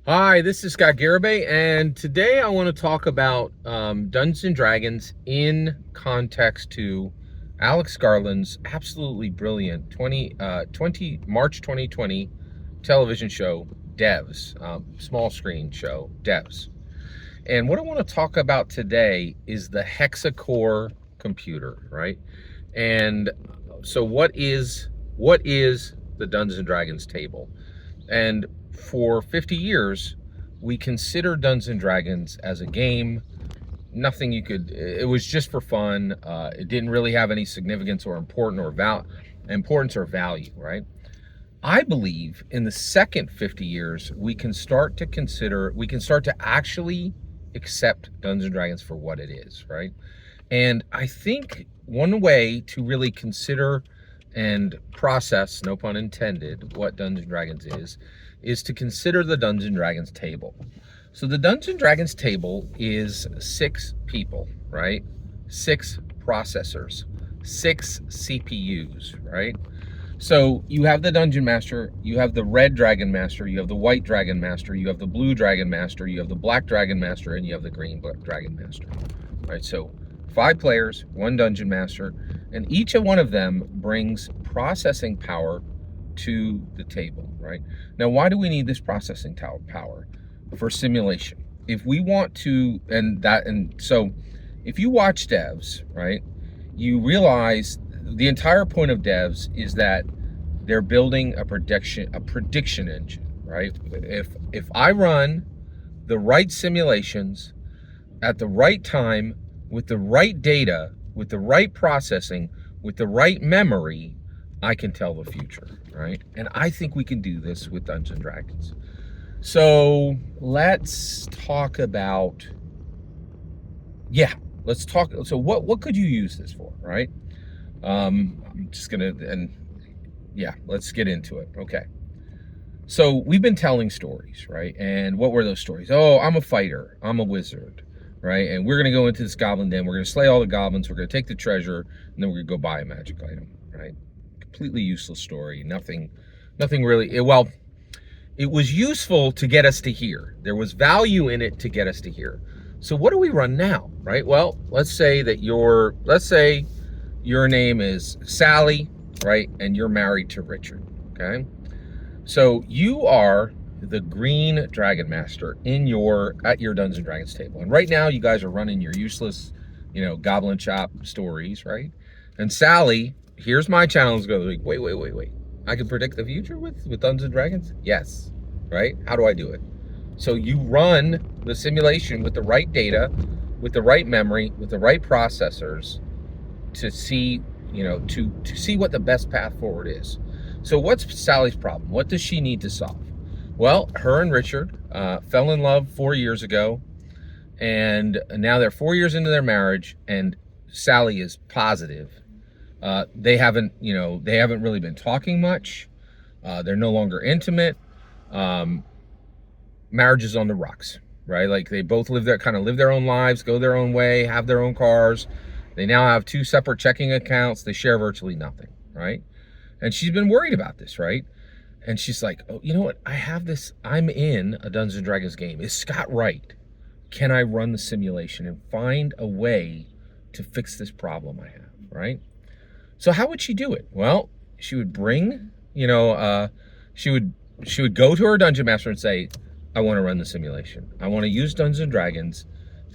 Hi, this is Scott Garibay, and today I want to talk about Dungeons and Dragons in context to Alex Garland's absolutely brilliant March 2020 television show, Devs, small screen show, Devs. And what I want to talk about today is the Hexa core computer, right? And so what is the Dungeons and Dragons table? And for 50 years, we considered Dungeons and Dragons as a game. Nothing you could, it was just for fun. It didn't really have any significance or importance or value, right? I believe in the second 50 years, we can start to actually accept Dungeons and Dragons for what it is, right? And I think one way to really consider and process, no pun intended, what Dungeons and Dragons is to consider the Dungeons and Dragons table. So the Dungeons and Dragons table is 6 people, right? 6 processors, 6 CPUs, right? So you have the Dungeon Master, you have the Red Dragon Master, you have the White Dragon Master, you have the Blue Dragon Master, you have the Black Dragon Master, and you have the Green Dragon Master, right? So 5 players, 1 Dungeon Master, and each one of them brings processing power to the table, right? Now, why do we need this processing power? For simulation. If we want to, so if you watch Devs, right, you realize the entire point of Devs is that they're building a prediction engine, right? If I run the right simulations at the right time, with the right data, with the right processing, with the right memory, I can tell the future, right? And I think we can do this with Dungeons and Dragons. So let's talk about, so what could you use this for, right? I'm just gonna, let's get into it. Okay. So we've been telling stories, right? And what were those stories? Oh, I'm a fighter, I'm a wizard, right? And we're gonna go into this goblin den, we're gonna slay all the goblins, we're gonna take the treasure, and then we're gonna go buy a magic item, right? Completely useless story. Nothing really. It was useful to get us to here. There was value in it to get us to here. So what do we run now, right? Well, let's say your name is Sally, right? And you're married to Richard, okay? So you are the Green Dragon Master at your Dungeons and Dragons table. And right now you guys are running your useless, Goblin Shop stories, right? And Sally, here's my challenge. Go like, wait. I can predict the future with Dungeons and Dragons? Yes, right? How do I do it? So you run the simulation with the right data, with the right memory, with the right processors to see, to see what the best path forward is. So what's Sally's problem? What does she need to solve? Well, her and Richard fell in love 4 years ago, and now they're 4 years into their marriage, and Sally is positive. They haven't really been talking much. They're no longer intimate. Marriage is on the rocks, right? Like they both live their own lives, go their own way, have their own cars. They now have 2 separate checking accounts. They share virtually nothing, right? And she's been worried about this, right? And she's like, oh, you know what? I'm in a Dungeons and Dragons game. Is Scott right? Can I run the simulation and find a way to fix this problem I have, right? So how would she do it? Well, she would bring, she would go to her Dungeon Master and say, I want to run the simulation. I want to use Dungeons and Dragons,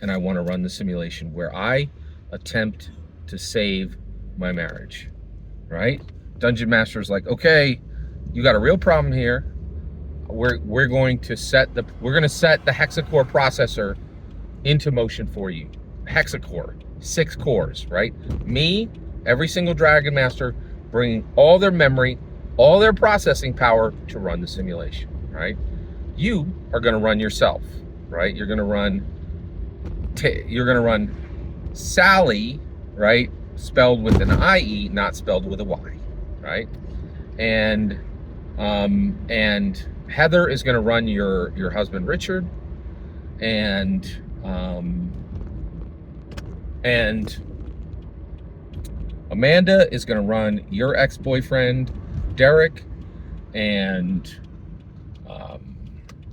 and I want to run the simulation where I attempt to save my marriage, right? Dungeon Master's like, okay, you got a real problem here. We're going to set the hexacore processor into motion for you. Hexacore, 6 cores, right? Me, every single Dragon Master, bringing all their memory, all their processing power to run the simulation, right? You are going to run yourself, right? You're going to run Sally, right? Spelled with an IE, not spelled with a Y, right? And Heather is going to run your husband Richard, and Amanda is going to run your ex-boyfriend Derek, and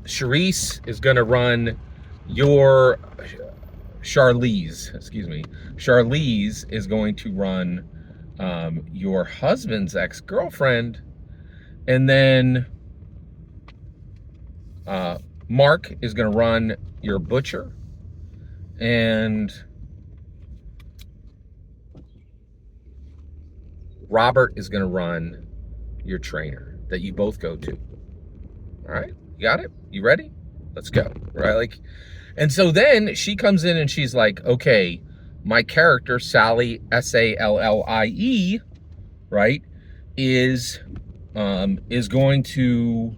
Charisse is going to run your Charlize, excuse me. Charlize is going to run your husband's ex-girlfriend, and then Mark is going to run your butcher, and Robert is going to run your trainer that you both go to. All right, you got it? You ready? Let's go. Right? Like, and so then she comes in and she's like, okay, my character, Sally, Sallie, right, is going to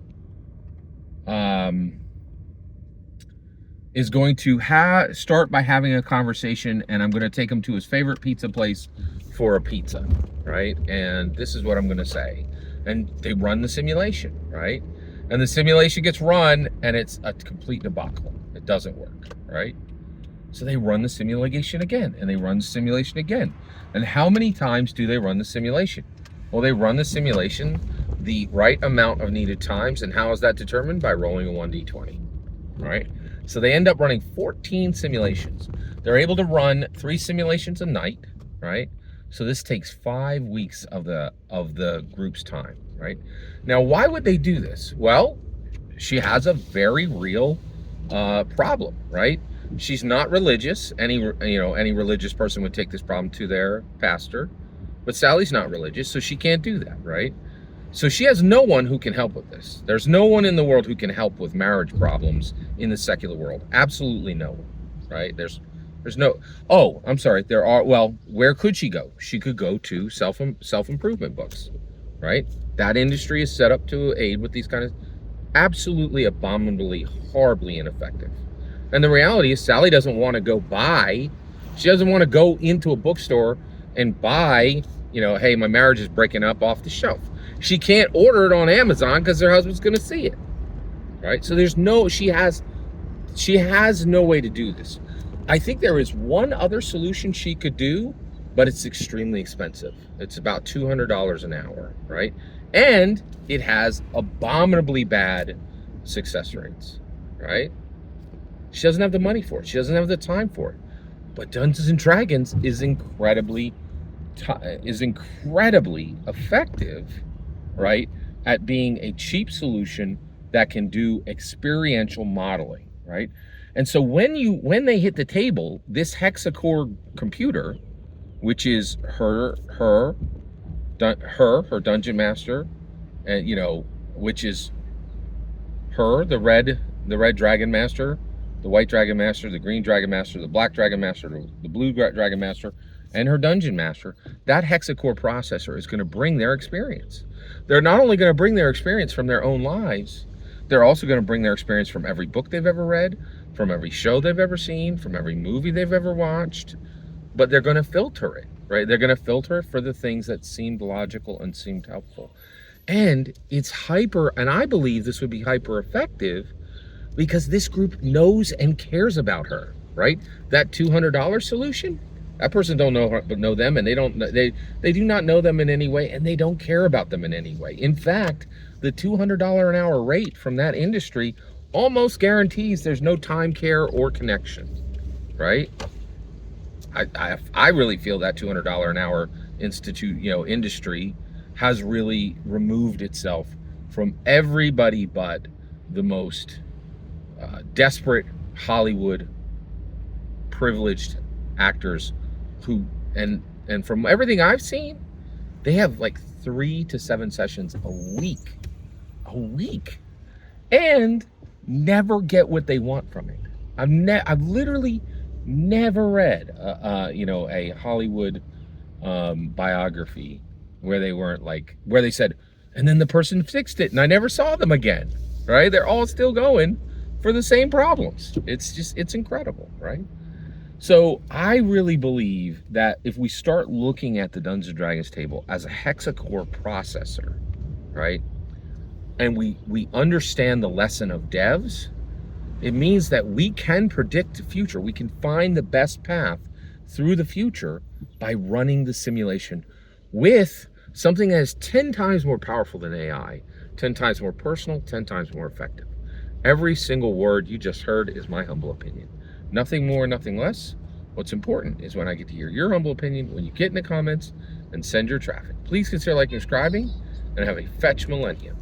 start by having a conversation, and I'm going to take him to his favorite pizza place for a pizza, right? And this is what I'm going to say. And they run the simulation, right? And the simulation gets run, and it's a complete debacle. It doesn't work, right? So they run the simulation again, and they run the simulation again. And how many times do they run the simulation? Well, they run the simulation the right amount of needed times, and how is that determined? By rolling a 1d20, right? So they end up running 14 simulations. They're able to run 3 simulations a night, right? So this takes 5 weeks of the group's time, right? Now, why would they do this? Well, she has a very real problem, right? She's not religious. Any religious person would take this problem to their pastor, but Sally's not religious, so she can't do that, right? So she has no one who can help with this. There's no one in the world who can help with marriage problems in the secular world. Absolutely no one, right? There's no, oh, I'm sorry. There are, well, where could she go? She could go to self-improvement books, right? That industry is set up to aid with these kind of absolutely abominably, horribly ineffective. And the reality is Sally doesn't want to go buy, she doesn't want to go into a bookstore and buy, hey, my marriage is breaking up off the shelf. She can't order it on Amazon because her husband's going to see it, right? So she has no way to do this. I think there is one other solution she could do, but it's extremely expensive. It's about $200 an hour, right? And it has abominably bad success rates, right? She doesn't have the money for it. She doesn't have the time for it. But Dungeons and Dragons is incredibly effective, right, at being a cheap solution that can do experiential modeling, right? And so when they hit the table, this Hexa core computer, which is her dungeon master, and which is her, the red dragon master, the white dragon master, the green dragon master, the black dragon master, the blue dragon master, and her dungeon master, that hexacore processor is going to bring their experience. They're not only going to bring their experience from their own lives, they're also going to bring their experience from every book they've ever read, from every show they've ever seen, from every movie they've ever watched, but they're going to filter it, right? They're going to filter it for the things that seemed logical and seemed helpful. And it's and I believe this would be hyper effective because this group knows and cares about her, right? That $200 solution, that person don't know them, and they do not know them in any way, and they don't care about them in any way. In fact, the $200 an hour rate from that industry almost guarantees there's no time, care, or connection, right? I really feel that $200 an hour industry has really removed itself from everybody but the most desperate Hollywood privileged actors who, and from everything I've seen, they have like 3 to 7 sessions a week, and never get what they want from it. I've literally never read a Hollywood biography where they said, and then the person fixed it and I never saw them again, right? They're all still going for the same problems. It's incredible, right? So I really believe that if we start looking at the Dungeons & Dragons table as a hexacore processor, right, and we understand the lesson of devs, it means that we can predict the future. We can find the best path through the future by running the simulation with something that is 10 times more powerful than AI, 10 times more personal, 10 times more effective. Every single word you just heard is my humble opinion. Nothing more, nothing less. What's important is when I get to hear your humble opinion, when you get in the comments and send your traffic. Please consider liking and subscribing, and have a fetch millennium.